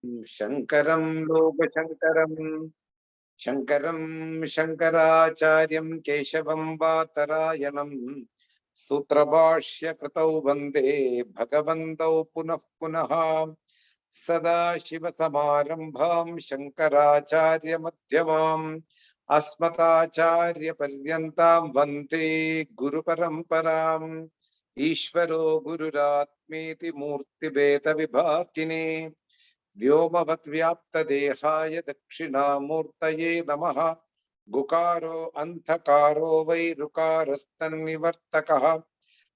Shankaram Lokashankaram Shankaram Shankaracharyam Keshavam Vatarayanam Sutrabhashya Kritau Vande Bhagavantau Punah Punaha Sada Shiva Samarambham Shankaracharya Madhyamam Asmatacharya Paryantam Vande Guru Paramparam Ishvaro Gururatmeti Murti Beta Vibhakine Vyomavad Vyapta Dehaya Dakshinamurtaye Namaha Gukaro Anthakaro Vairukarastan Nivartakaha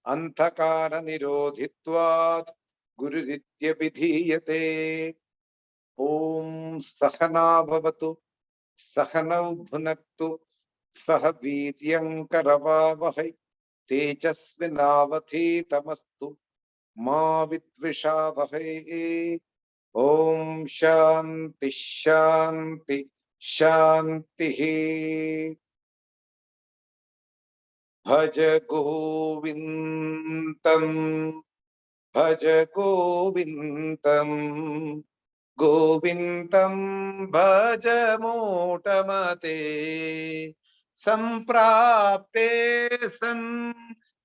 Anthakara Nirodhitvat Gururitya Vidhiyate Om Sahana Bhavatu Sahanau Bhunaktu Sahaviryam Karavavahai Tejasvinavathi Tamastu Ma Vidvishavahai Om Shanti Shanti Shanti Bhaja Govindam Bhaja Govindam Govindam Bhaja Motamate Samprapte San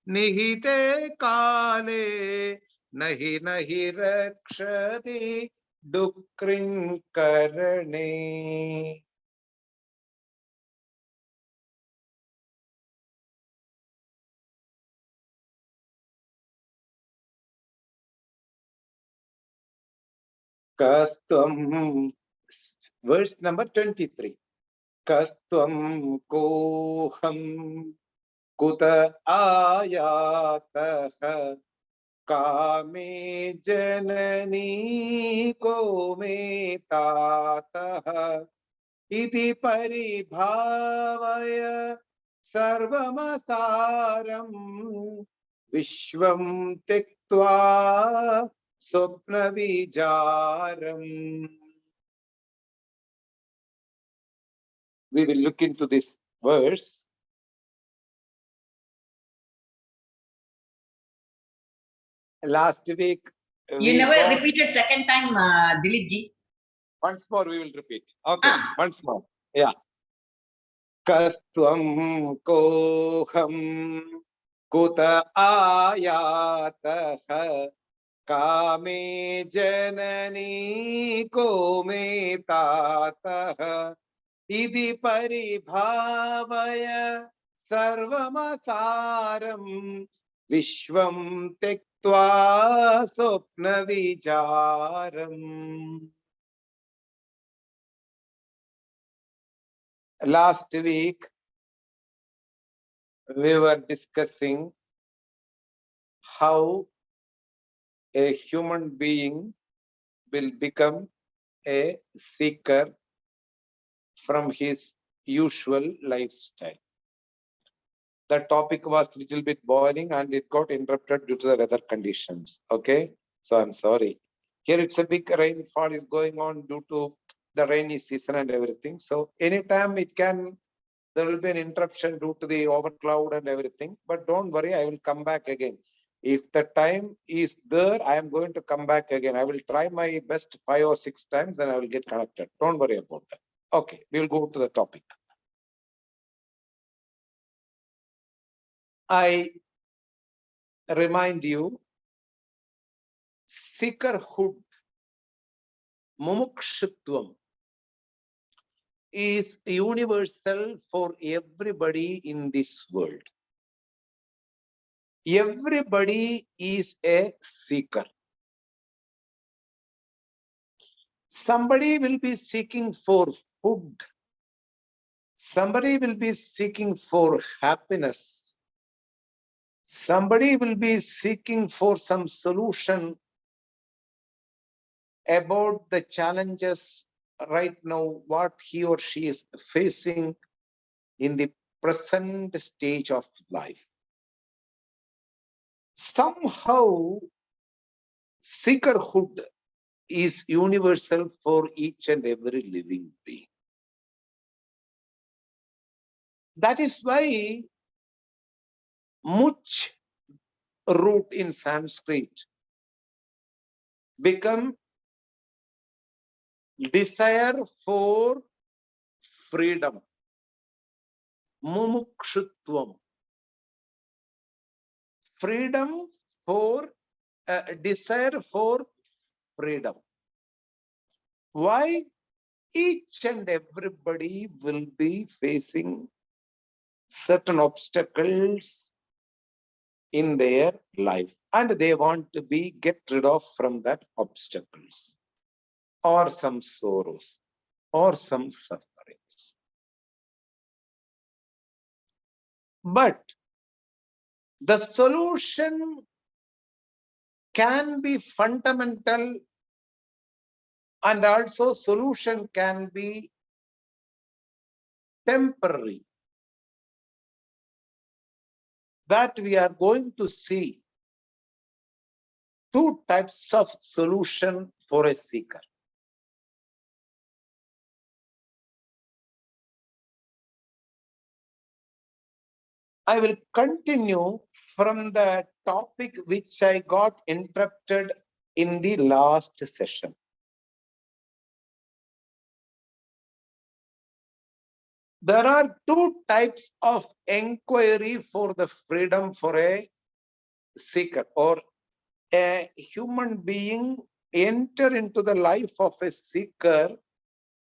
Nihite Kale Nahi Nahi Rakshati Dukrin Karane. Kastvam, verse number 23. Kastvam koham kuta ayatah kame janani ko me tatah iti paribhavaya sarvamasaram vishvam tektva swapna vijaram. We will look into this verse. Last week, you never repeated second time, Dilip ji. Once more we will repeat. Okay, once more. Yeah. Kastvam koham kuta ayatah kame janani ko me tatah idi paribhavaya sarvamasaram vishvam tektva swapna vijaram. Last week, we were discussing how a human being will become a seeker from his usual lifestyle. The topic was a little bit boring and it got interrupted due to the weather conditions. Okay, so I'm sorry. Here it's a big rainfall is going on due to the rainy season and everything. So anytime there will be an interruption due to the overcloud and everything. But don't worry, I will come back again. If the time is there, I am going to come back again. I will try my best 5 or 6 times, then I will get connected. Don't worry about that. Okay, we will go to the topic. I remind you, seekerhood, mumukshutvam, is universal for everybody in this world. Everybody is a seeker. Somebody will be seeking for food. Somebody will be seeking for happiness. Somebody will be seeking for some solution about the challenges right now, what he or she is facing in the present stage of life. Somehow, seekerhood is universal for each and every living being. That is why much root in Sanskrit become desire for freedom, mumukshutvam, freedom for desire for freedom. Why? Each and everybody will be facing certain obstacles in their life, and they want to be get rid of from that obstacles or some sorrows or some sufferings. But the solution can be fundamental, and also solution can be temporary. That we are going to see two types of solution for a seeker. I will continue from the topic which I got interrupted in the last session. There are two types of inquiry for the freedom for a seeker, or a human being enter into the life of a seeker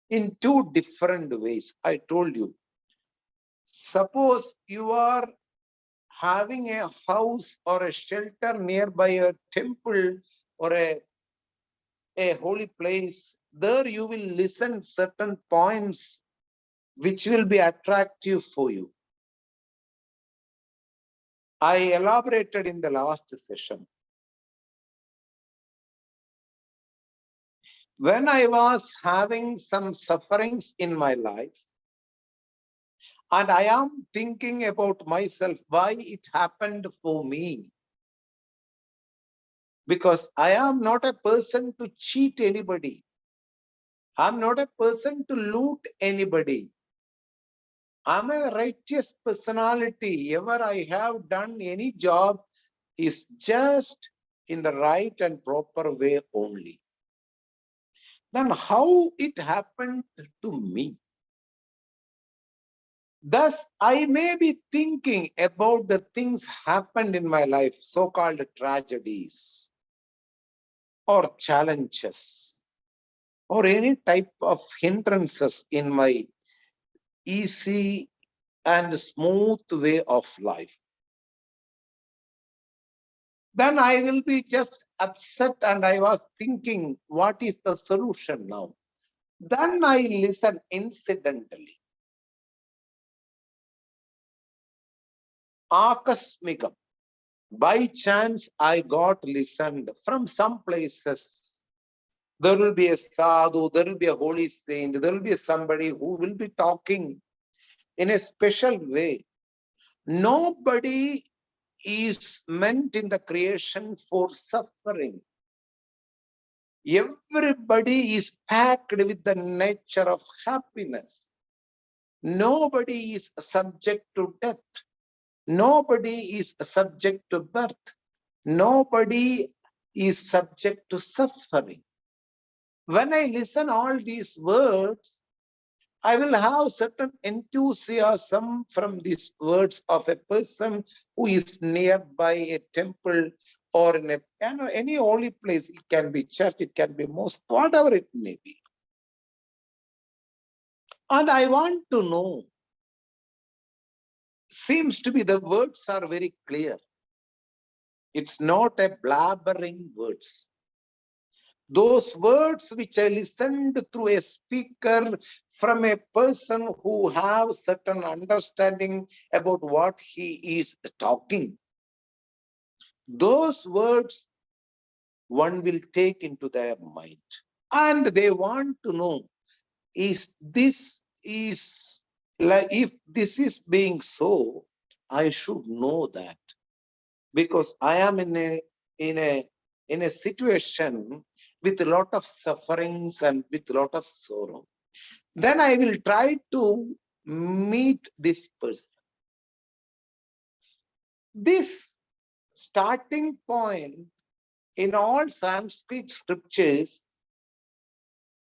in two different ways. I told you. Suppose you are having a house or a shelter nearby a temple or a holy place, there you will listen certain points which will be attractive for you. I elaborated in the last session. When I was having some sufferings in my life, and I am thinking about myself, why it happened for me. Because I am not a person to cheat anybody. I'm not a person to loot anybody. I'm a righteous personality. Ever I have done any job is just in the right and proper way only. Then how it happened to me? Thus, I may be thinking about the things happened in my life, so-called tragedies or challenges or any type of hindrances in my easy and smooth way of life. Then I will be just upset and I was thinking, what is the solution now? Then I listen incidentally. Akasmikam. By chance, I got listened from some places. There will be a sadhu, there will be a holy saint, there will be somebody who will be talking in a special way. Nobody is meant in the creation for suffering. Everybody is packed with the nature of happiness. Nobody is subject to death. Nobody is subject to birth. Nobody is subject to suffering. When I listen all these words, I will have certain enthusiasm from these words of a person who is nearby a temple or in any holy place. It can be church, it can be mosque, whatever it may be. And I want to know, seems to be the words are very clear. It's not a blabbering words. Those words which I listened through a speaker from a person who have certain understanding about what he is talking. Those words one will take into their mind. And they want to know, is like, if this is being so, I should know that. Because I am in a situation with a lot of sufferings and with a lot of sorrow. Then I will try to meet this person. This starting point in all Sanskrit scriptures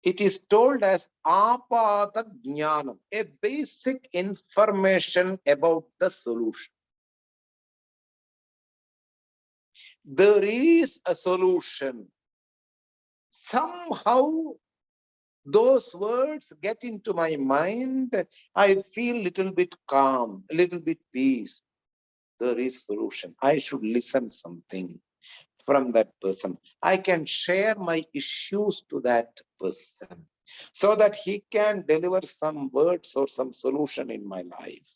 It is told as apata jnanam, a basic information about the solution. There is a solution. Somehow those words get into my mind. I feel little bit calm, a little bit peace. There is solution. I should listen something from that person. I can share my issues to that person so that he can deliver some words or some solution in my life.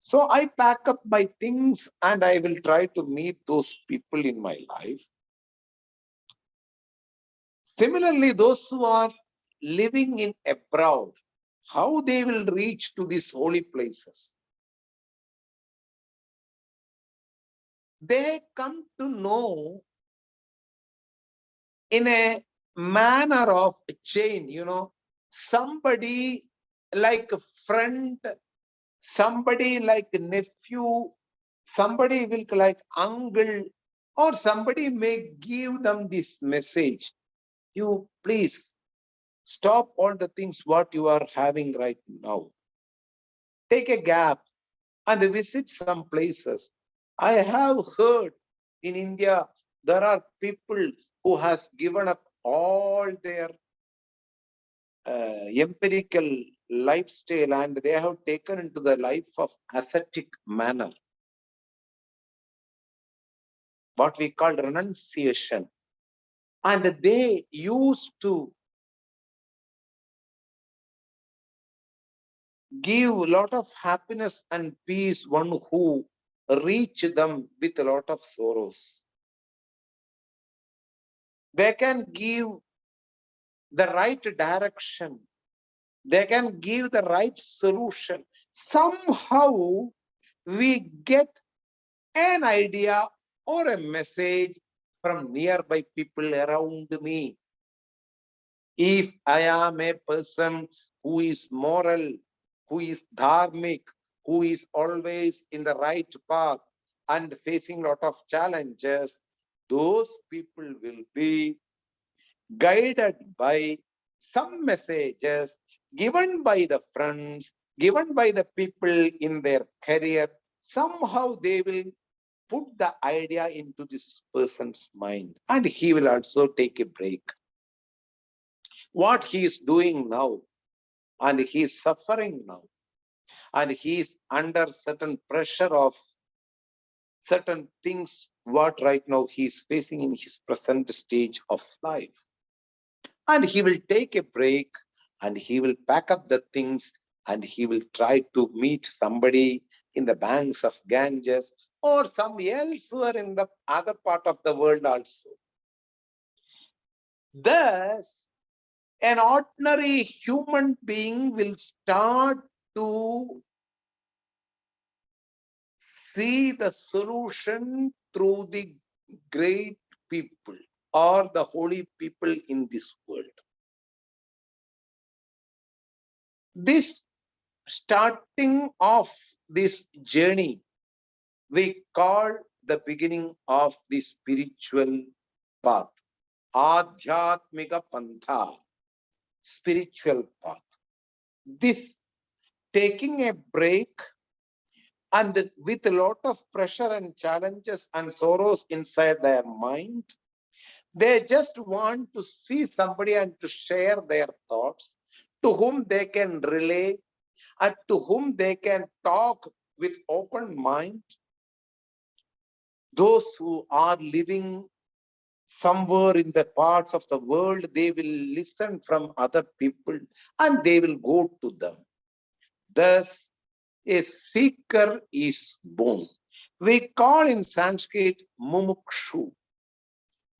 So I pack up my things and I will try to meet those people in my life. Similarly, those who are living in abroad, how they will reach to these holy places? They come to know in a manner of a chain, somebody like a friend, somebody like a nephew, somebody will like uncle, or somebody may give them this message. You please stop all the things what you are having right now. Take a gap and visit some places. I have heard in India there are people who has given up all their empirical lifestyle and they have taken into the life of ascetic manner, what we call renunciation. And they used to give a lot of happiness and peace one who reach them with a lot of sorrows. They can give the right direction. They can give the right solution. Somehow we get an idea or a message from nearby people around me. If I am a person who is moral, who is dharmic, who is always in the right path and facing a lot of challenges, those people will be guided by some messages given by the friends, given by the people in their career. Somehow they will put the idea into this person's mind and he will also take a break. What he is doing now, and he is suffering now, and he is under certain pressure of certain things, what right now he is facing in his present stage of life. And he will take a break and he will pack up the things and he will try to meet somebody in the banks of Ganges or some elsewhere in the other part of the world also. Thus, an ordinary human being will start to see the solution through the great people or the holy people in this world. This starting of this journey, we call the beginning of the spiritual path. Adhyatmika Pantha, spiritual path. This taking a break and with a lot of pressure and challenges and sorrows inside their mind, they just want to see somebody and to share their thoughts, to whom they can relay and to whom they can talk with open mind. Those who are living somewhere in the parts of the world, they will listen from other people and they will go to them. Thus, a seeker is born. We call in Sanskrit mumukshu,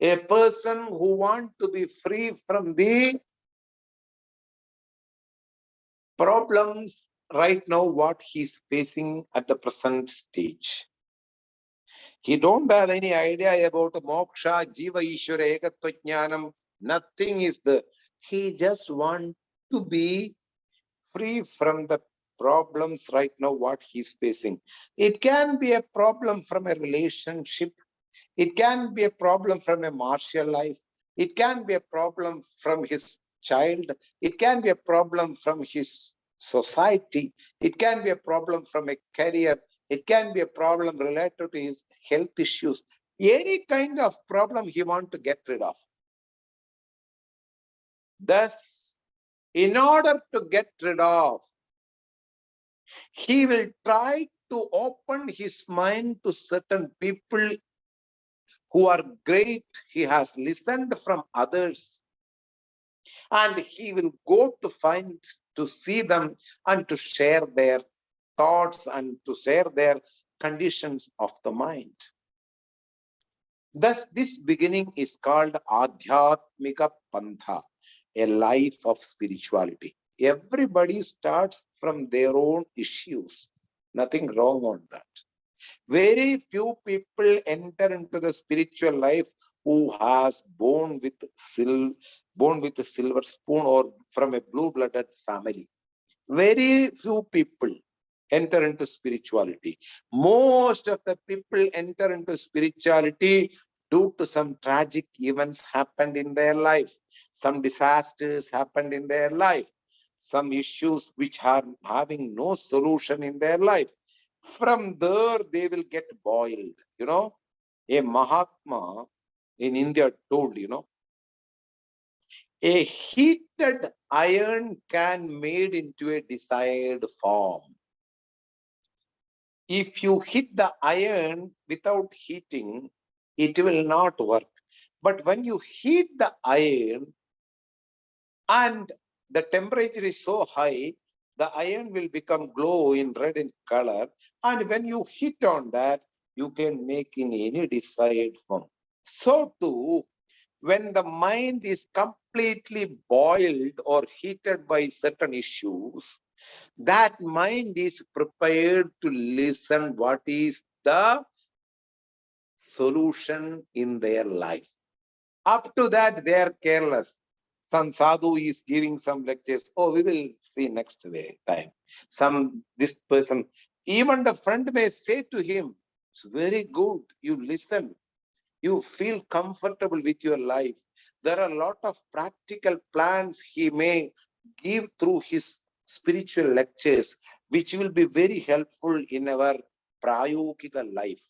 a person who wants to be free from the problems right now what he's facing at the present stage. He don't have any idea about moksha, jiva, ishvara, ekatva jnanam. Nothing is there. He just wants to be free from the problems right now what he's facing. It can be a problem from a relationship. It can be a problem from a martial life. It can be a problem from his child. It can be a problem from his society. It can be a problem from a career. It can be a problem related to his health issues. Any kind of problem he wants to get rid of. Thus, in order to get rid of, he will try to open his mind to certain people who are great. He has listened from others, and he will go to find, to see them, and to share their thoughts and to share their conditions of the mind. Thus, this beginning is called Adhyatmika Pantha, a life of spirituality. Everybody starts from their own issues. Nothing wrong on that. Very few people enter into the spiritual life who has born with a silver spoon or from a blue-blooded family. Very few people enter into spirituality. Most of the people enter into spirituality due to some tragic events happened in their life. Some disasters happened in their life. Some issues which are having no solution in their life. From there, they will get boiled. A Mahatma in India told, a heated iron can made into a desired form. If you hit the iron without heating, it will not work. But when you heat the iron and the temperature is so high, the iron will become glow in red in color. And when you hit on that, you can make in any desired form. So too, when the mind is completely boiled or heated by certain issues, that mind is prepared to listen what is the solution in their life. Up to that, they are careless. Some sadhu is giving some lectures. Oh, we will see next time. This person, even the friend may say to him, it's very good. You listen. You feel comfortable with your life. There are a lot of practical plans he may give through his spiritual lectures, which will be very helpful in our prayogika life,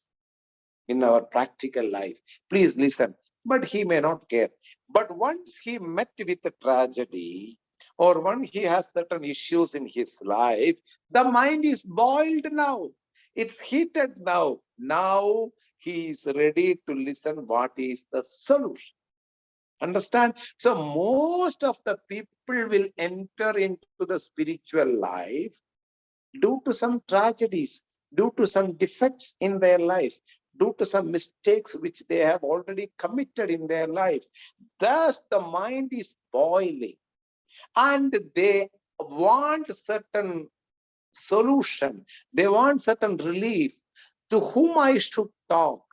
in our practical life. Please listen. But he may not care. But once he met with a tragedy, or when he has certain issues in his life, the mind is boiled now. It's heated now. Now he is ready to listen what is the solution. Understand? So most of the people will enter into the spiritual life due to some tragedies, due to some defects in their life, due to some mistakes which they have already committed in their life. Thus, the mind is boiling and they want certain solution. They want certain relief. To whom I should talk,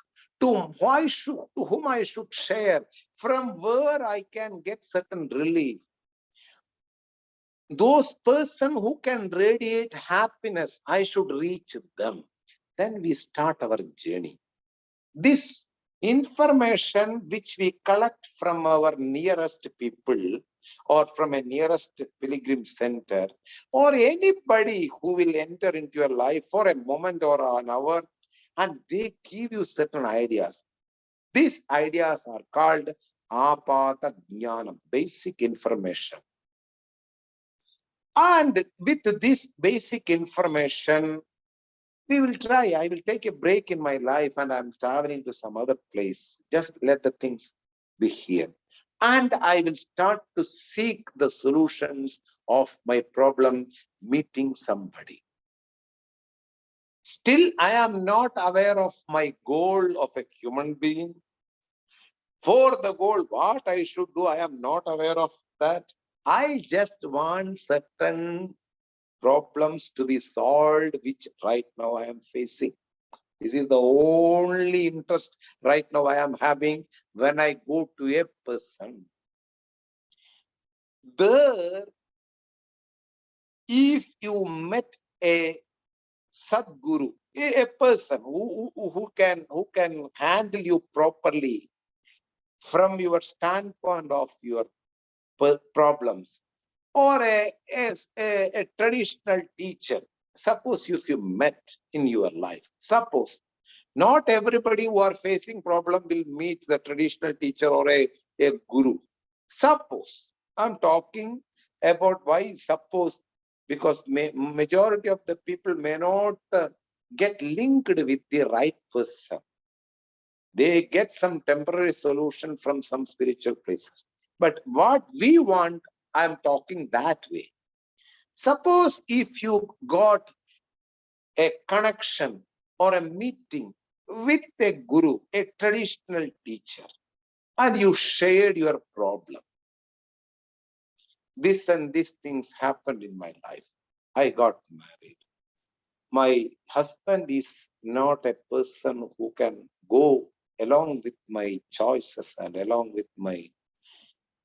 to whom I should share, from where I can get certain relief. Those person who can radiate happiness, I should reach them. Then we start our journey. This information which we collect from our nearest people or from a nearest pilgrim center or anybody who will enter into your life for a moment or an hour, and they give you certain ideas. These ideas are called apata jnanam, basic information. And with this basic information, we will try. I will take a break in my life and I'm traveling to some other place. Just let the things be here. And I will start to seek the solutions of my problem, meeting somebody. Still, I am not aware of my goal of a human being. For the goal, what I should do, I am not aware of that. I just want certain problems to be solved, which right now I am facing. This is the only interest right now I am having when I go to a person. There, if you met a Sadguru, a person who can handle you properly from your standpoint of your problems, or a traditional teacher. Suppose if you met in your life, suppose not everybody who are facing problem will meet the traditional teacher or a guru. Suppose I'm talking about why suppose, because majority of the people may not get linked with the right person. They get some temporary solution from some spiritual places. But what we want, I'm talking that way. Suppose if you got a connection or a meeting with a guru, a traditional teacher, and you shared your problem. This and these things happened in my life. I got married. My husband is not a person who can go along with my choices and along with my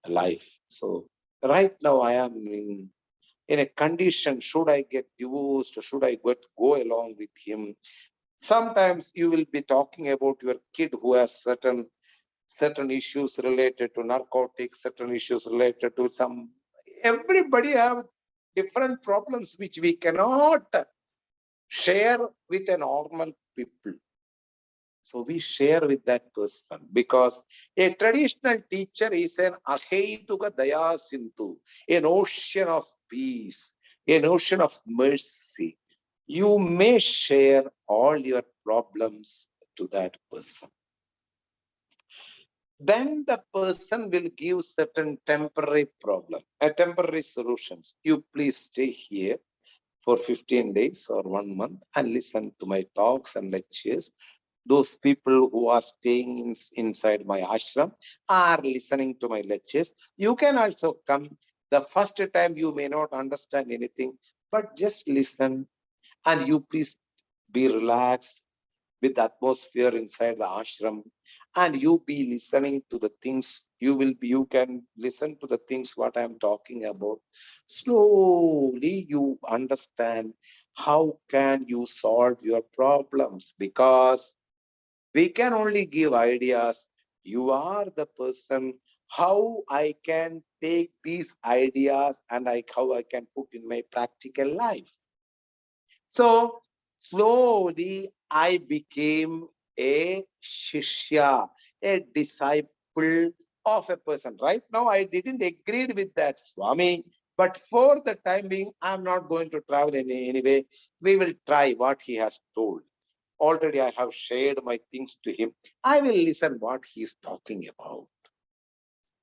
life. So right now I am in a condition, should I get divorced or should I go along with him? Sometimes you will be talking about your kid who has certain issues related to narcotics, certain issues related to some. Everybody have different problems which we cannot share with a normal people. So we share with that person, because a traditional teacher is an aheituka daya sintu, an ocean of peace, an ocean of mercy. You may share all your problems to that person. Then the person will give certain temporary problem, temporary solutions. You please stay here for 15 days or 1 month and listen to my talks and lectures. Those people who are staying inside my ashram are listening to my lectures. You can also come. The first time you may not understand anything, but just listen, and you please be relaxed with the atmosphere inside the ashram, and you be listening to the things. You can listen to the things what I am talking about. Slowly you understand how can you solve your problems, because we can only give ideas. You are the person. How I can take these ideas and how I can put in my practical life. So slowly I became a shishya, a disciple of a person. Right now I didn't agree with that Swami, but for the time being, I'm not going to travel anyway. We will try what he has told. Already I have shared my things to him. I will listen what he is talking about.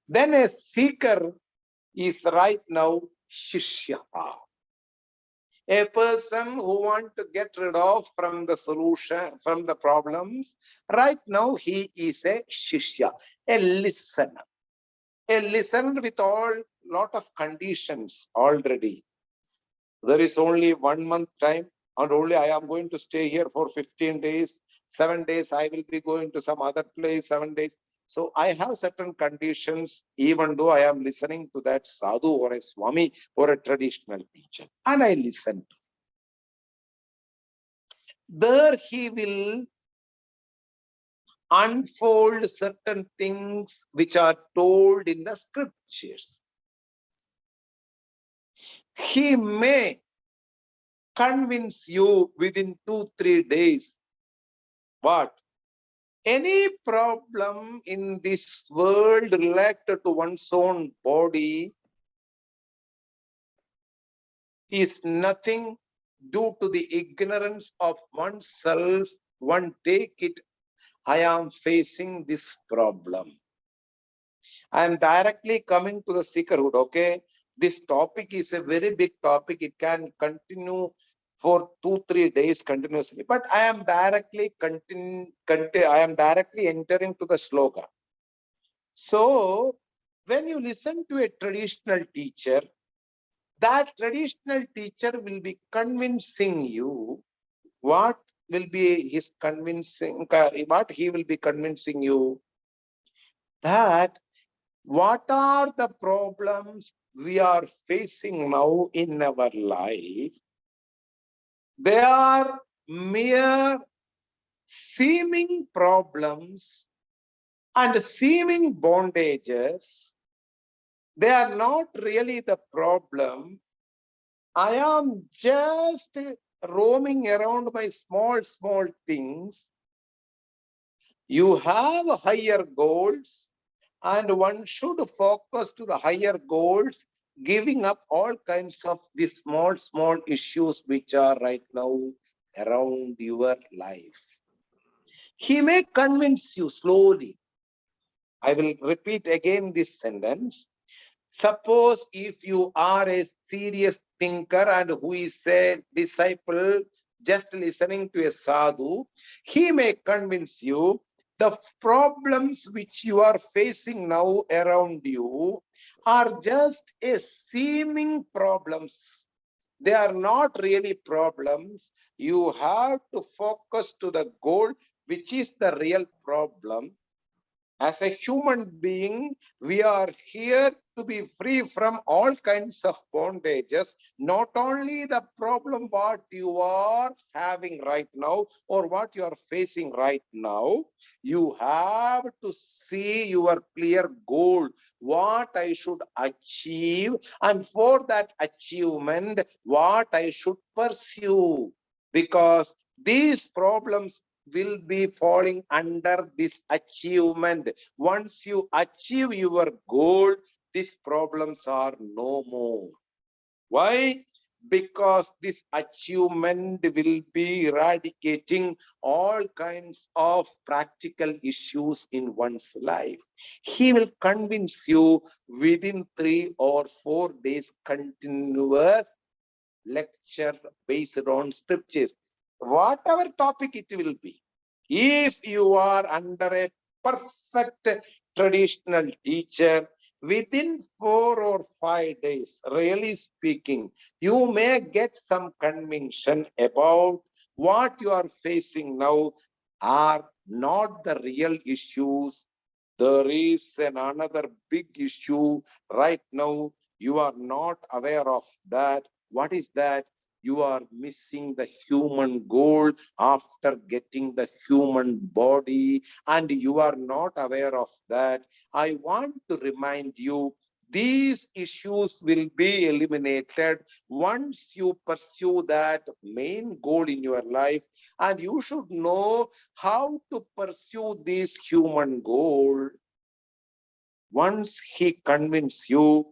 Then a seeker is right now shishya, a person who want to get rid of from the solution, from the problems. Right now he is a shishya, a listener, with all lot of conditions already. There is only 1 month time, and only I am going to stay here for 15 days. 7 days I will be going to some other place, 7 days. So I have certain conditions, even though I am listening to that sadhu or a swami or a traditional teacher, and I listen to. There he will unfold certain things which are told in the scriptures. He may convince you within 2-3 days. But any problem in this world related to one's own body is nothing due to the ignorance of oneself. One take it, I am facing this problem. I am directly coming to the seekerhood. Okay, this topic is a very big topic. It can continue for 2-3 days continuously, but I am directly I am directly entering to the sloka. So when you listen to a traditional teacher, that traditional teacher will be convincing you. What will be his convincing? What he will be convincing you? That what are the problems we are facing now in our life? They are mere seeming problems and seeming bondages They are not really the problem. I am just roaming around my small things. You have higher goals, and one should focus to the higher goals, giving up all kinds of these small issues which are right now around your life. He may convince you slowly. I will repeat again this sentence. Suppose if you are a serious thinker and who is a disciple just listening to a sadhu, he may convince you the problems which you are facing now around you are just a seeming problems. They are not really problems. You have to focus to the goal, which is the real problem. As a human being, we are here to be free from all kinds of bondages, not only the problem what you are having right now or what you are facing right now. You have to see your clear goal, what I should achieve, and for that achievement, what I should pursue. Because these problems will be falling under this achievement. Once you achieve your goal, these problems are no more. Why? Because this achievement will be eradicating all kinds of practical issues in one's life. He will convince you within 3 or 4 days continuous lecture based on scriptures, whatever topic it will be. If you are under a perfect traditional teacher, within 4 or 5 days, really speaking, you may get some conviction about what you are facing now are not the real issues. There is another big issue right now. You are not aware of that. What is that? You are missing the human goal after getting the human body, and you are not aware of that. I want to remind you, these issues will be eliminated once you pursue that main goal in your life, and you should know how to pursue this human goal. Once he convinces you,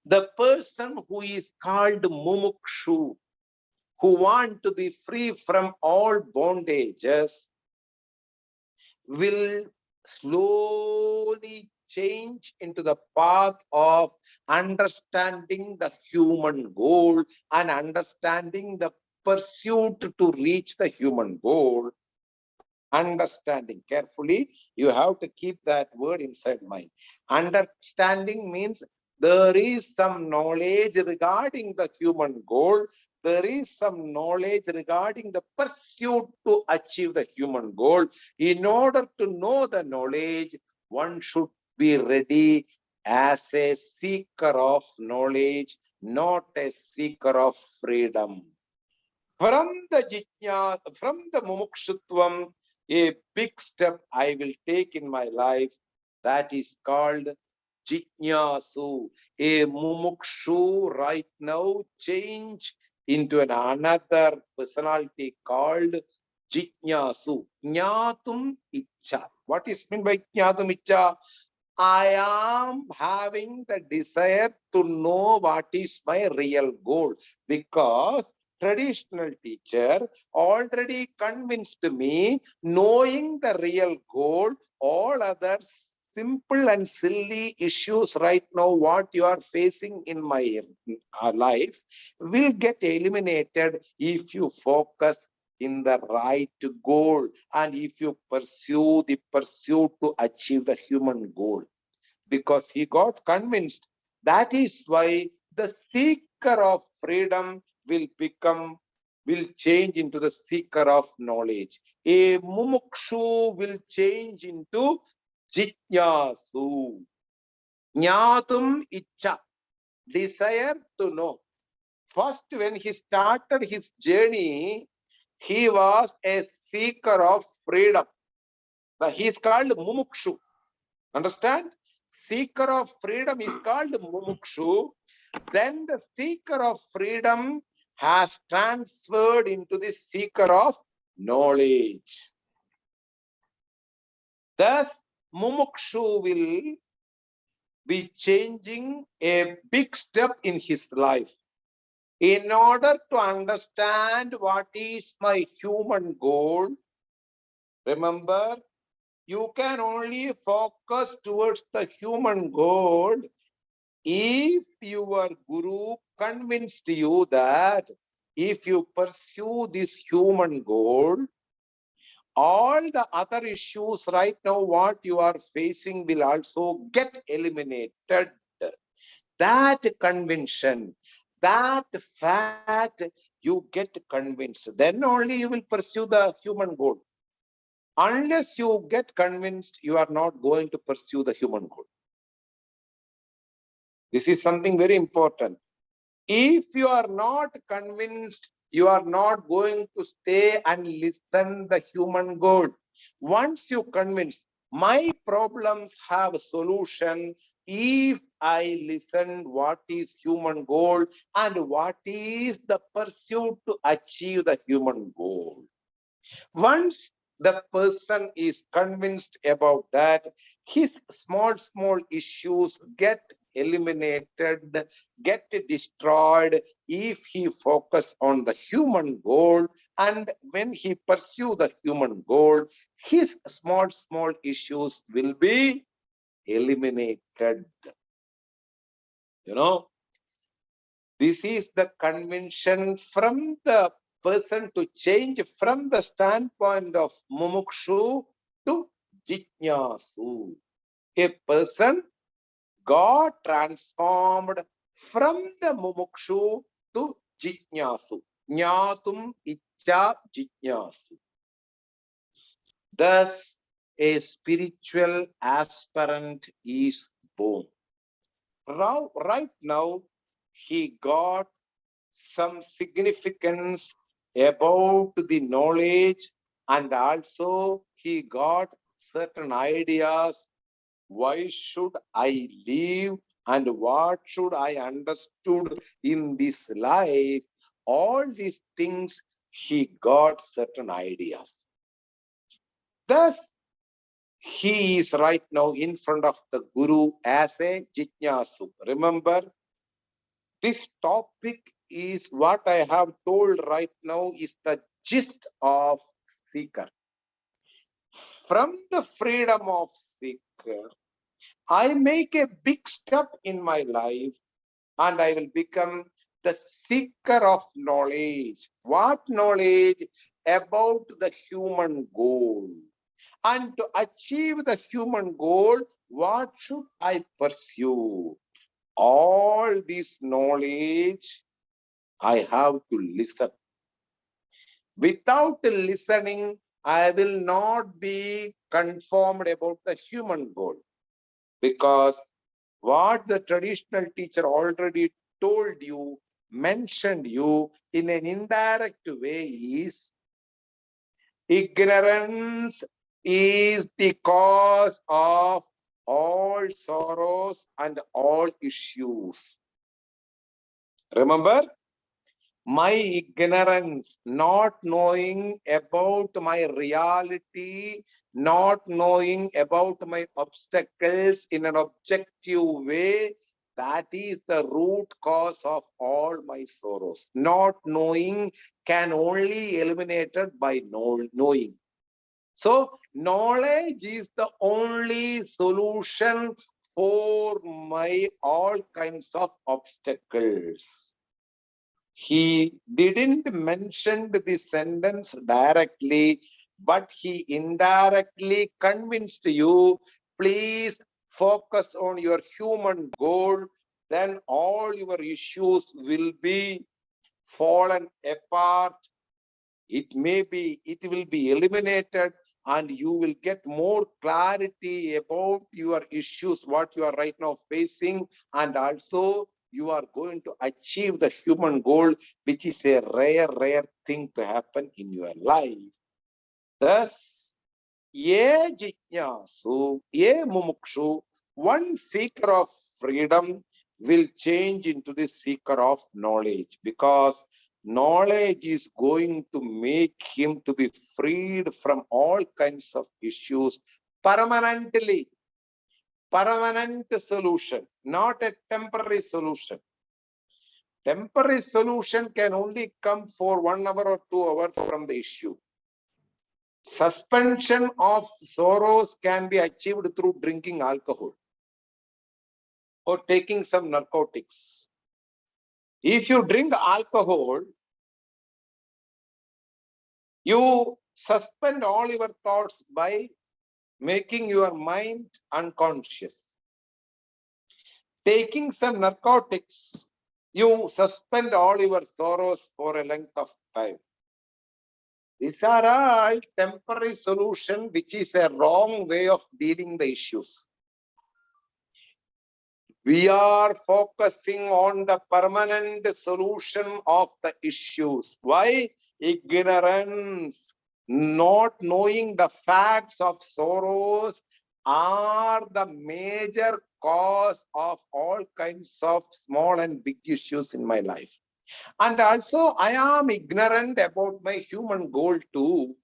the person who is called mumukshu, who want to be free from all bondages, will slowly change into the path of understanding the human goal and understanding the pursuit to reach the human goal. Understanding carefully, you have to keep that word inside mind. Understanding means there is some knowledge regarding the human goal. There is some knowledge regarding the pursuit to achieve the human goal. In order to know the knowledge, one should be ready as a seeker of knowledge, not a seeker of freedom. From the mumukshutvam, a big step I will take in my life, that is called jitnyasu. A mumukshu right now change into another personality called jitnyasu. Jnatum icha. What is meant by jnatum icha? I am having the desire to know what is my real goal, because traditional teacher already convinced me, knowing the real goal, all other simple and silly issues right now what you are facing in my life will get eliminated if you focus in the right goal and if you pursue the pursuit to achieve the human goal. Because he got convinced. That is why the seeker of freedom will change into the seeker of knowledge. A mumukshu will change into jitnyasu. Jnatum icha, desire to know. First, when he started his journey, he was a seeker of freedom. He is called mumukshu. Understand? seeker of freedom is called mumukshu, then the seeker of freedom has transferred into the seeker of knowledge. Thus, mumukshu will be changing a big step in his life. In order to understand what is my human goal, remember, you can only focus towards the human goal if your guru convinced you that if you pursue this human goal, all the other issues right now what you are facing will also get eliminated. That conviction, that fact, you get convinced. Then only you will pursue the human goal. Unless you get convinced, you are not going to pursue the human goal. This is something very important. If you are not convinced, you are not going to stay and listen the human goal. Once you convince, my problems have a solution if I listen what is human goal and what is the pursuit to achieve the human goal. Once the person is convinced about that, his small issues get eliminated, get destroyed if he focus on the human goal. And when he pursue the human goal, his small issues will be eliminated. This is the convention from the person to change from the standpoint of mumukshu to jitnyasu. A person got transformed from the mumukshu to jitnyasu. Jnatum ichcha jitnyasu. Thus, a spiritual aspirant is born. Right now, he got some significance about the knowledge, and also he got certain ideas. Why should I live and what should I understood in this life? All these things he got certain ideas. Thus, he is right now in front of the Guru as a jitnyasu. Remember, this topic is what I have told right now is the gist of seeker. From the freedom of seeker, I make a big step in my life and I will become the seeker of knowledge. What knowledge? About the human goal. And to achieve the human goal, what should I pursue? All this knowledge, I have to listen. Without listening, I will not be conformed about the human goal. Because what the traditional teacher already told you, mentioned you in an indirect way is ignorance is the cause of all sorrows and all issues. Remember? My ignorance, not knowing about my reality, not knowing about my obstacles in an objective way, that is the root cause of all my sorrows. Not knowing can only be eliminated by knowing. So, knowledge is the only solution for my all kinds of obstacles. He didn't mention the sentence directly, but he indirectly convinced you, please focus on your human goal, then all your issues will be fallen apart. It will be eliminated and you will get more clarity about your issues, what you are right now facing, and also you are going to achieve the human goal, which is a rare thing to happen in your life. Thus, ye jitnyasu, ye mumukshu, one seeker of freedom will change into the seeker of knowledge, because knowledge is going to make him to be freed from all kinds of issues permanently. Permanent solution, not a temporary solution. Temporary solution can only come for 1 hour or 2 hours from the issue. Suspension of sorrows can be achieved through drinking alcohol or taking some narcotics. If you drink alcohol, you suspend all your thoughts by making your mind unconscious. Taking some narcotics, you suspend all your sorrows for a length of time. These are all temporary solution, which is a wrong way of dealing the issues. We are focusing on the permanent solution of the issues. Why? Ignorance. Not knowing the facts of sorrows are the major cause of all kinds of small and big issues in my life. And also, I am ignorant about my human goal too.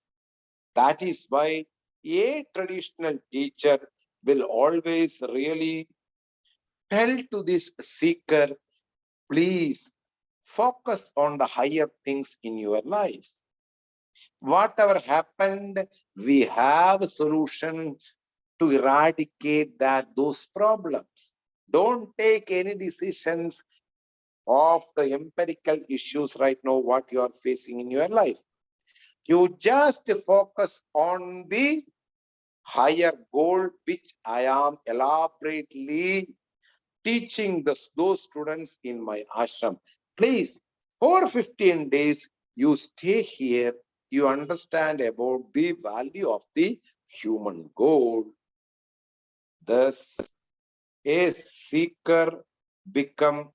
That is why a traditional teacher will always really tell to this seeker, please focus on the higher things in your life. Whatever happened, we have a solution to eradicate those problems. Don't take any decisions of the empirical issues right now, what you are facing in your life. You just focus on the higher goal, which I am elaborately teaching those students in my ashram. Please, for 15 days, you stay here, you understand about the value of the human goal. Thus, a seeker become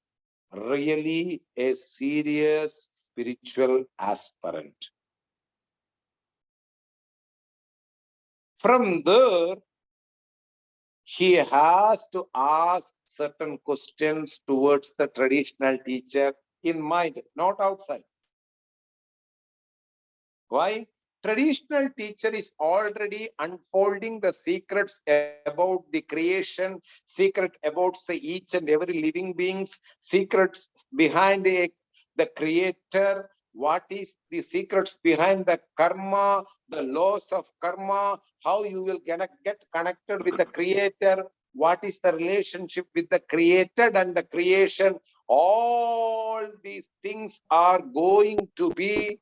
really a serious spiritual aspirant. From there, he has to ask certain questions towards the traditional teacher in mind, not outside. Why? Traditional teacher is already unfolding the secrets about the creation, secret about the each and every living beings, secrets behind the creator, what is the secrets behind the karma, the laws of karma, how you will get connected with the creator, what is the relationship with the created and the creation. All these things are going to be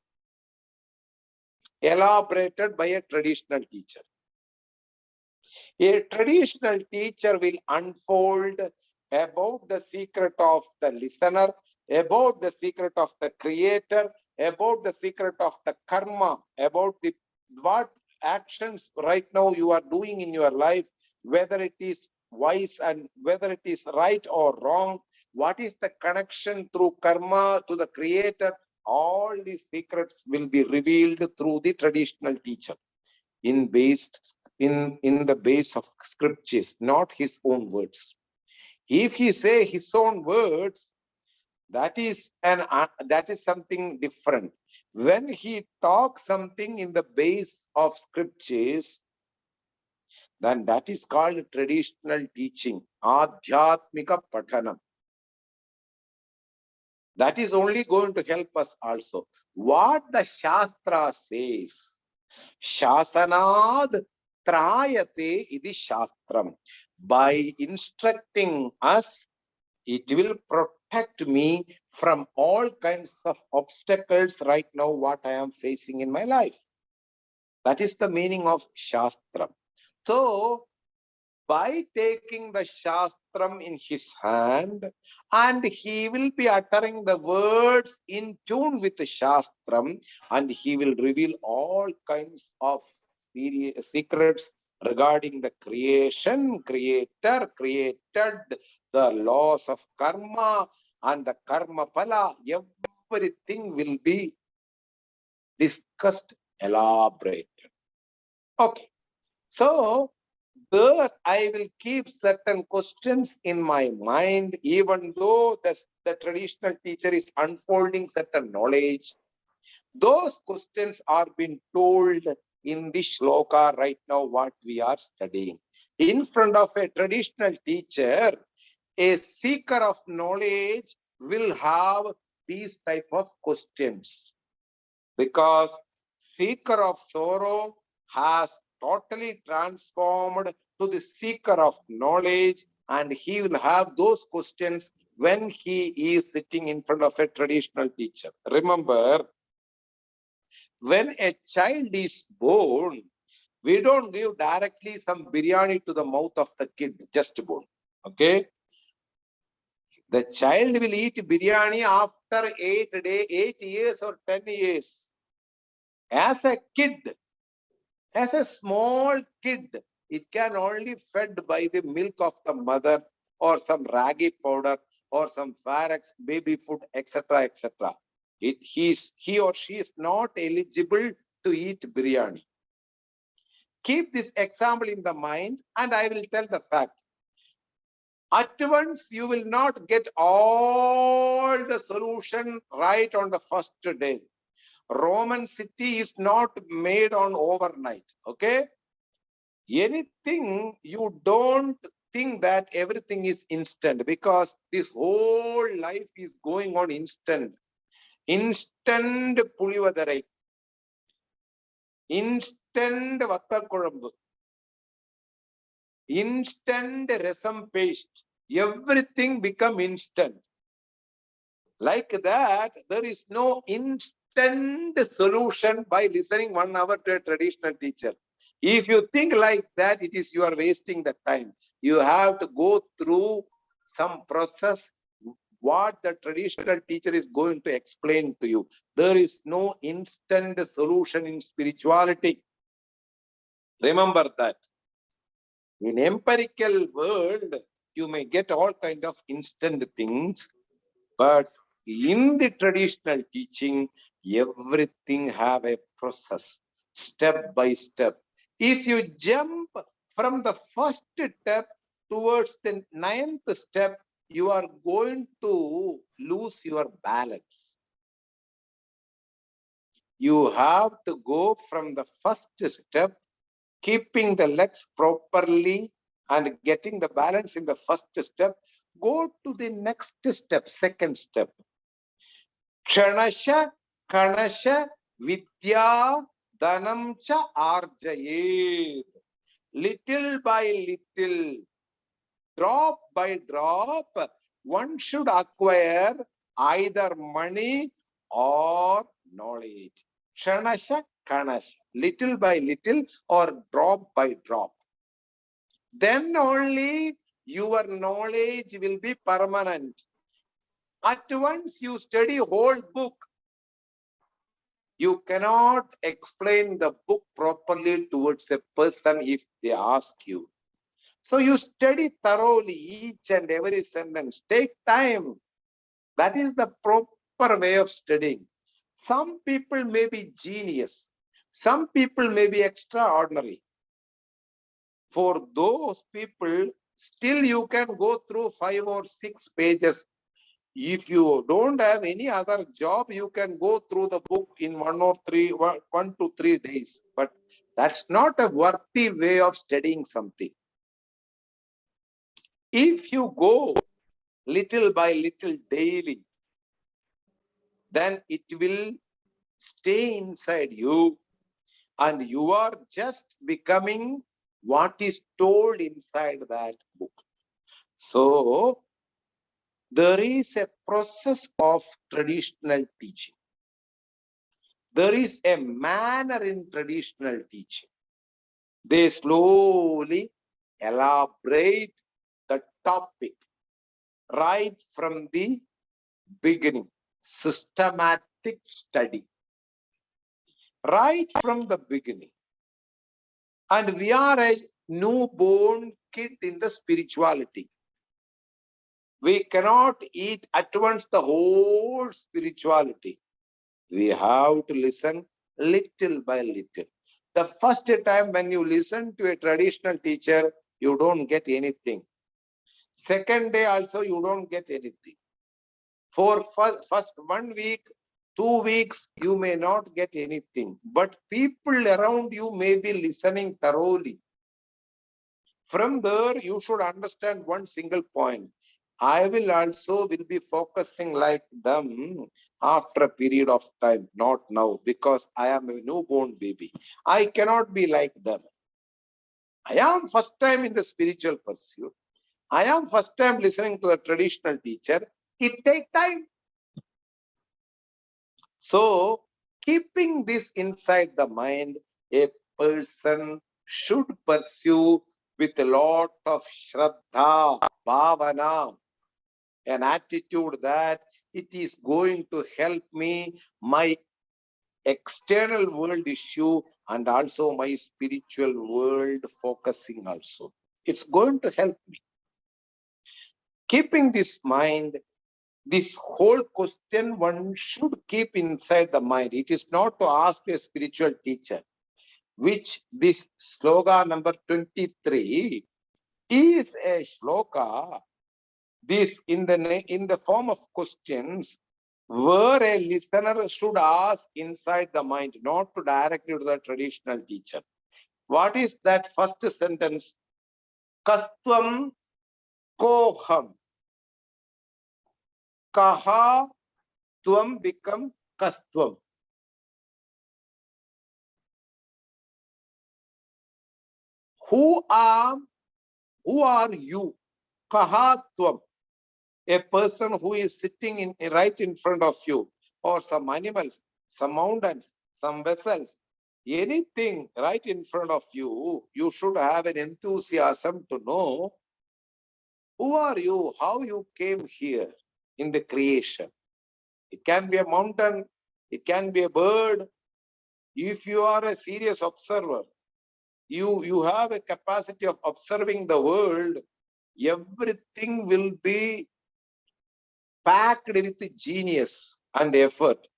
elaborated by a traditional teacher. A traditional teacher will unfold about the secret of the listener, about the secret of the creator, about the secret of the karma, about the what actions right now you are doing in your life, whether it is wise and whether it is right or wrong, what is the connection through karma to the creator. All these secrets will be revealed through the traditional teacher in the base of scriptures, not his own words. If he say his own words, that is something different. When he talks something in the base of scriptures, then that is called traditional teaching, adhyatmika pathanam. That is only going to help us also. What the Shastra says, Shasanad Trayate idi Shastram. By instructing us, it will protect me from all kinds of obstacles right now, what I am facing in my life. That is the meaning of Shastram. So, by taking the Shastram in his hand, and he will be uttering the words in tune with the Shastram, and he will reveal all kinds of secrets regarding the creation, creator, created, the laws of karma, and the karma phala. Everything will be discussed, elaborated. Okay. So, there I will keep certain questions in my mind, even though the traditional teacher is unfolding certain knowledge. Those questions are being told in the shloka right now, what we are studying. In front of a traditional teacher, a seeker of knowledge will have these type of questions, because seeker of sorrow has totally transformed to the seeker of knowledge, and he will have those questions when he is sitting in front of a traditional teacher. Remember, when a child is born, we don't give directly some biryani to the mouth of the kid just born. Okay? The child will eat biryani after 8 years or 10 years. As a kid, as a small kid, it can only fed by the milk of the mother or some ragi powder or some Farex baby food, etc., etc. He or she is not eligible to eat biryani. Keep this example in the mind, and I will tell the fact. At once, you will not get all the solution right on the first day. Roman city is not made on overnight. Okay? Anything, you don't think that everything is instant, because this whole life is going on instant. Instant pulivadarai, instant vattakulambu, instant rasam paste. Everything become instant. Like that, there is no instant solution by listening 1 hour to a traditional teacher. If you think like that, it is you are wasting the time. You have to go through some process, what the traditional teacher is going to explain to you. There is no instant solution in spirituality. Remember that. In empirical world, you may get all kind of instant things, but in the traditional teaching, everything have a process, step by step. If you jump from the first step towards the 9th step, you are going to lose your balance. You have to go from the first step, keeping the legs properly and getting the balance in the first step. Go to the next step, second step. Kshanasha Kanasha Vidya Dhanam cha Arjayed. Little by little, drop by drop, one should acquire either money or knowledge. Kshanasha Kanasha, little by little or drop by drop. Then only your knowledge will be permanent. At once you study whole book, you cannot explain the book properly towards a person if they ask you. So you study thoroughly each and every sentence. Take time. That is the proper way of studying. Some people may be genius. Some people may be extraordinary. For those people, still you can go through 5 or 6 pages. If you don't have any other job, you can go through the book in 1 to 3 days. But that's not a worthy way of studying something. If you go little by little daily, then it will stay inside you, and you are just becoming what is told inside that book. So there is a process of traditional teaching. There is a manner in traditional teaching. They slowly elaborate the topic right from the beginning. Systematic study. Right from the beginning. And we are a newborn kid in the spirituality. We cannot eat at once the whole spirituality. We have to listen little by little. The first time when you listen to a traditional teacher, you don't get anything. Second day also, you don't get anything. For first 1 week, 2 weeks, you may not get anything. But people around you may be listening thoroughly. From there, you should understand one single point. I will be focusing like them after a period of time, not now, because I am a newborn baby. I cannot be like them. I am first time in the spiritual pursuit. I am first time listening to the traditional teacher. It takes time. So, keeping this inside the mind, a person should pursue with a lot of shraddha, bhavana, an attitude that it is going to help me, my external world issue, and also my spiritual world focusing also. It's going to help me. Keeping this mind, this whole question one should keep inside the mind. It is not to ask a spiritual teacher, which this sloga number 23 is a shloka. This in the form of questions where a listener should ask inside the mind, not to directly to the traditional teacher. What is that first sentence? Kastvam koham. Kaha tvam become kastvam. Who are you? Kaha tvam. A person who is sitting right in front of you, or some animals, some mountains, some vessels, anything right in front of you, you should have an enthusiasm to know who are you, how you came here in the creation. It can be a mountain, it can be a bird. If you are a serious observer, you have a capacity of observing the world, everything will be packed with genius and effort.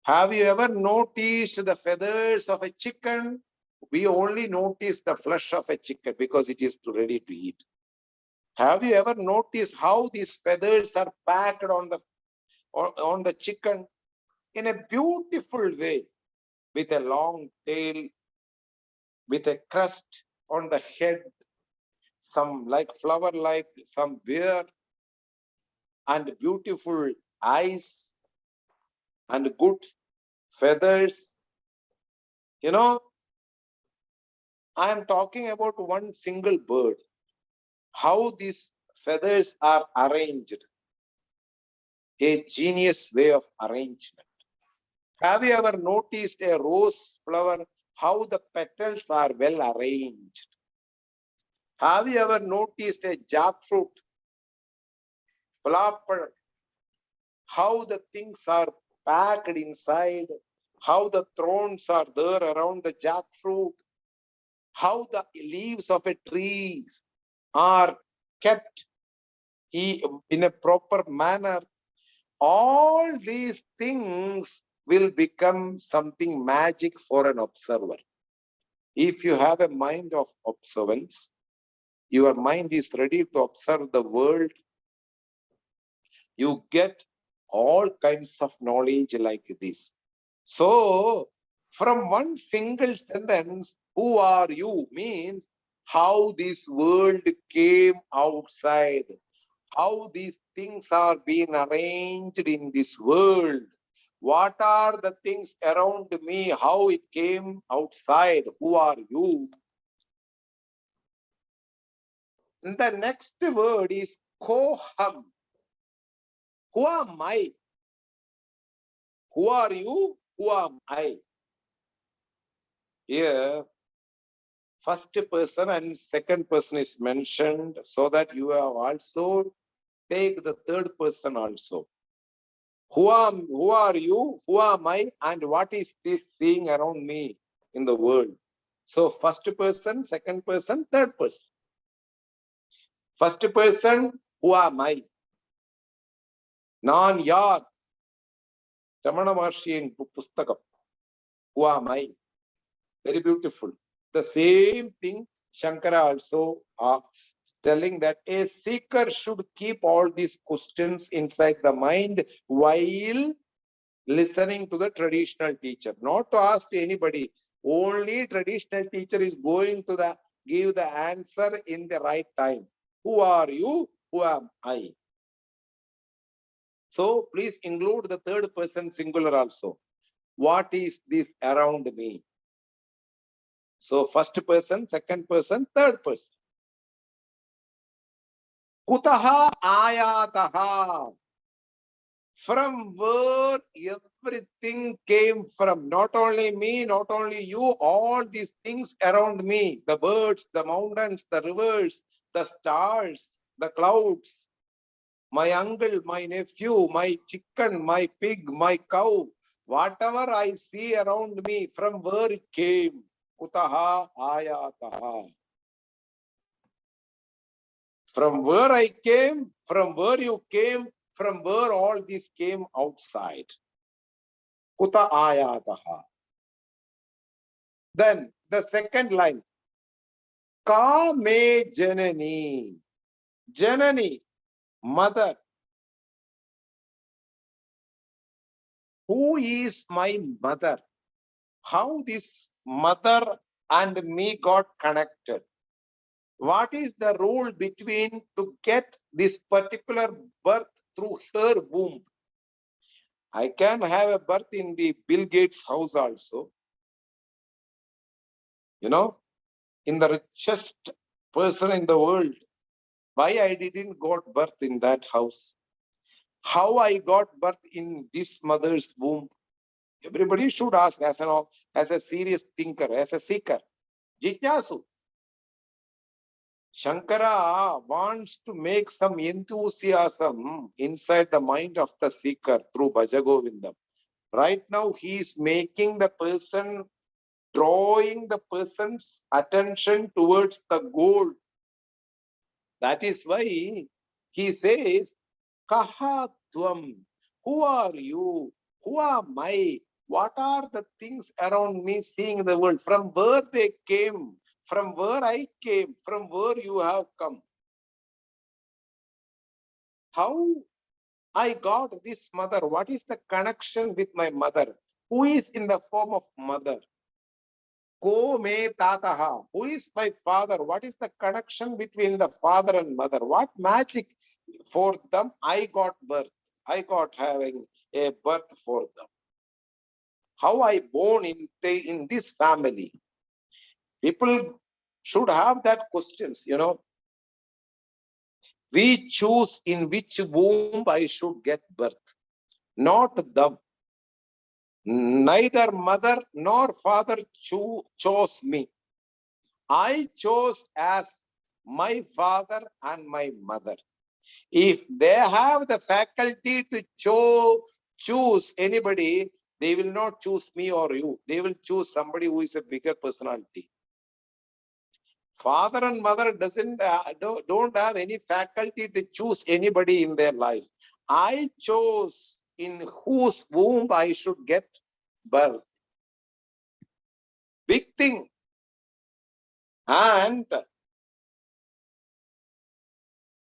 Have you ever noticed the feathers of a chicken? We only notice the flesh of a chicken because it is ready to eat. Have you ever noticed how these feathers are packed on the chicken in a beautiful way, with a long tail, with a crest on the head, some like flower like, some beard, and beautiful eyes and good feathers. You know, I am talking about one single bird, how these feathers are arranged, a genius way of arrangement. Have you ever noticed a rose flower, how the petals are well arranged? Have you ever noticed a jackfruit, flapper, how the things are packed inside, how the thorns are there around the jackfruit, how the leaves of a tree are kept in a proper manner? All these things will become something magic for an observer. If you have a mind of observance, your mind is ready to observe the world, you get all kinds of knowledge like this. So, from one single sentence, who are you, means how this world came outside, how these things are being arranged in this world. What are the things around me? How it came outside? Who are you? And the next word is koham. Who am I? Who are you? Who am I? Here, first person and second person is mentioned so that you have also take the third person also. Who are you? Who am I? And what is this seeing around me in the world? So first person, second person, third person. First person, who am I? Nan yar. Ramana Maharshi in Pustakam. Who am I? Very beautiful. The same thing Shankara also telling that a seeker should keep all these questions inside the mind while listening to the traditional teacher, not to ask anybody. Only traditional teacher is going to give the answer in the right time. Who are you? Who am I? So please include the third person singular also. What is this around me? So first person, second person, third person. Kutaha ayataha. From where everything came from. Not only me, not only you, all these things around me. The birds, the mountains, the rivers, the stars, the clouds. My uncle, my nephew, my chicken, my pig, my cow. Whatever I see around me, from where it came. Kutaha ayataha. From where I came, from where you came, from where all this came outside. Kuta ayataha. Then the second line. Ka me janani. Janani, mother. Who is my mother? How this mother and me got connected? What is the rule between to get this particular birth through her womb? I can have a birth in the Bill Gates house also. You know, in the richest person in the world. Why I didn't got birth in that house? How I got birth in this mother's womb? Everybody should ask as a serious thinker, as a seeker. Jityasu. Shankara wants to make some enthusiasm inside the mind of the seeker through Bhaja Govindam. Right now, he is making the person, drawing the person's attention towards the goal. That is why he says, Kaha Tvam. Who are you? Who am I? What are the things around me seeing the world? From where they came? From where I came? From where you have come? How I got this mother? What is the connection with my mother? Who is in the form of mother? Ko me tataha. Who is my father? What is the connection between the father and mother? What magic for them? I got birth. I got having a birth for them. How I born in this family? People should have that questions, you know. We choose in which womb I should get birth, not them. Neither mother nor father chose me. I chose as my father and my mother. If they have the faculty to choose anybody, they will not choose me or you. They will choose somebody who is a bigger personality. Father and mother don't have any faculty to choose anybody in their life. I chose in whose womb I should get birth. Big thing. And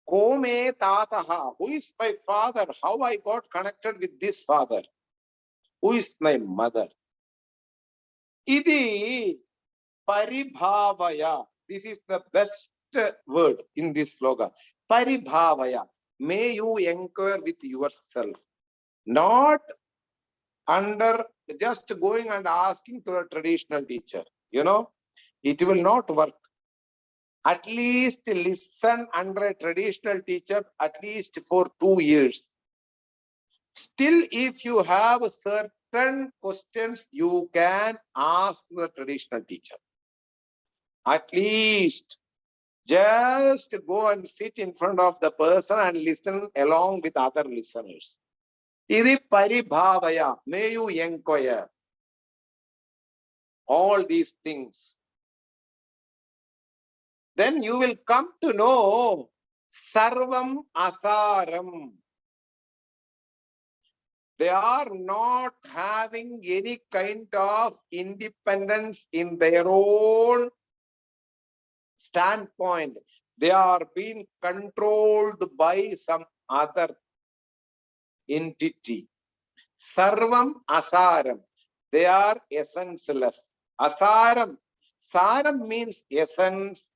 Kome Tataha, who is my father? How I got connected with this father? Who is my mother? Idi Paribhavaya. This is the best word in this slogan. Paribhavaya. May you inquire with yourself. Not under just going and asking to a traditional teacher. You know, it will not work. At least listen under a traditional teacher at least for 2 years. Still, if you have certain questions, you can ask the traditional teacher. At least just go and sit in front of the person and listen along with other listeners. Idi paribhavaya, may you inquire all these things. Then you will come to know sarvam asaram. They are not having any kind of independence in their own standpoint. They are being controlled by some other entity. Sarvam asaram. They are essenceless. Asaram. Saram means essence.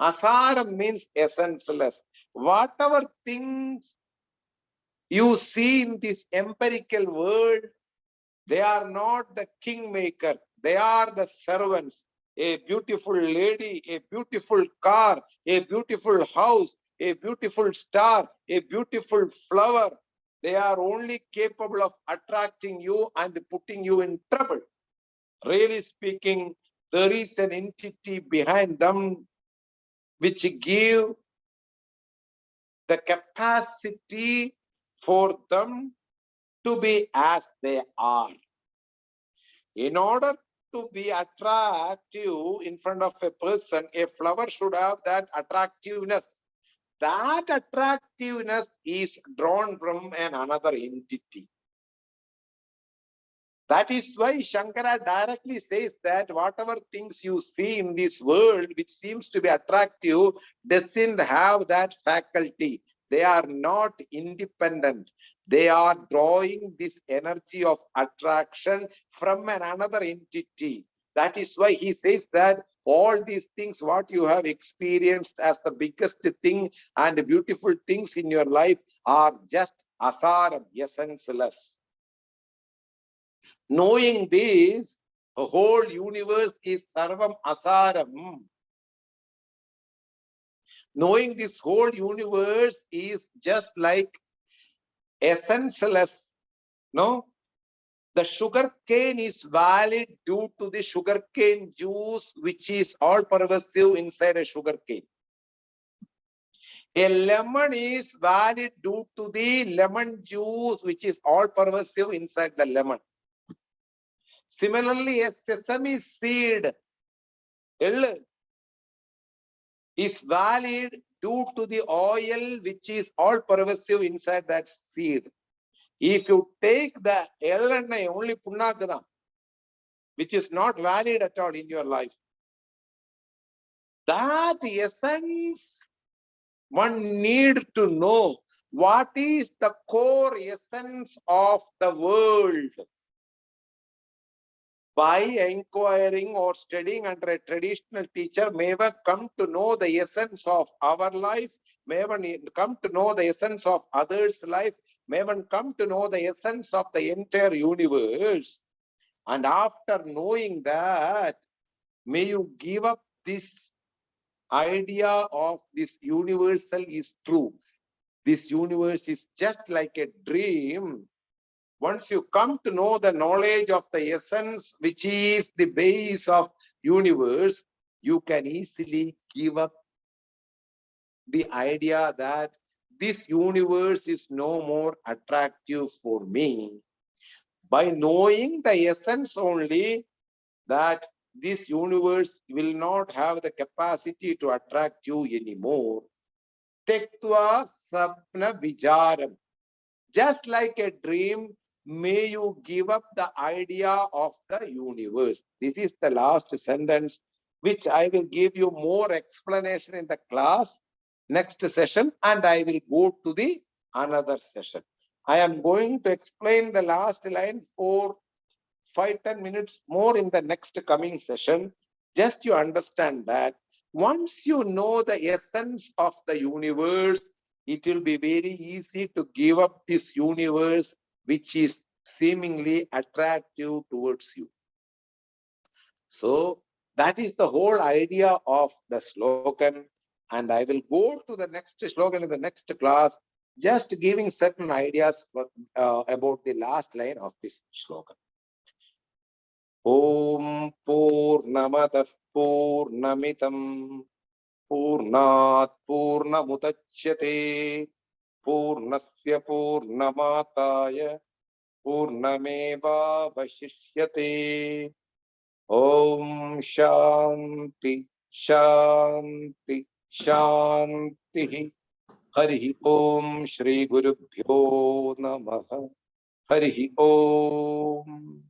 Asaram means essenceless. Whatever things you see in this empirical world, they are not the kingmaker. They are the servants. A beautiful lady, a beautiful car, a beautiful house, a beautiful star, a beautiful flower. They are only capable of attracting you and putting you in trouble. Really speaking, there is an entity behind them which give the capacity for them to be as they are. In order to be attractive in front of a person, a flower should have that attractiveness. That attractiveness is drawn from another entity. That is why Shankara directly says that whatever things you see in this world which seems to be attractive doesn't have that faculty. They are not independent. They are drawing this energy of attraction from another entity. That is why he says that all these things, what you have experienced as the biggest thing and beautiful things in your life are just asaram, essenceless. Knowing this, the whole universe is sarvam asaram. Knowing this whole universe is just like essenceless. No? The sugar cane is valid due to the sugar cane juice, which is all pervasive inside a sugar cane. A lemon is valid due to the lemon juice, which is all pervasive inside the lemon. Similarly, a sesame seed is valid due to the oil which is all pervasive inside that seed. If you take the LNA only punnakadam, which is not valid at all in your life, that essence one need to know what is the core essence of the world. By inquiring or studying under a traditional teacher, may one come to know the essence of our life, may one come to know the essence of others' life, may one come to know the essence of the entire universe. And after knowing that, may you give up this idea of this universal is true. This universe is just like a dream. Once you come to know the knowledge of the essence, which is the base of universe, you can easily give up the idea that this universe is no more attractive for me. By knowing the essence only, that this universe will not have the capacity to attract you anymore. Tektva sapna vijaram. Just like a dream, may you give up the idea of the universe. This is the last sentence, which I will give you more explanation in the class next session, and I will go to the another session. I am going to explain the last line for 5-10 minutes more in the next coming session. Just you understand that once you know the essence of the universe, it will be very easy to give up this universe which is seemingly attractive towards you. So that is the whole idea of the slogan. And I will go to the next slogan in the next class, just giving certain ideas about the last line of this slogan. Om Purnamadah Purnamitam Purnat Purnamudachyate Purnasya Purnamataya Purnameva Vashishyate. Om Shanti Shanti Shanti. Hari Om Shri Gurubhyo Namaha. Harihi Om.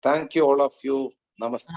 Thank you, all of you. Namaste.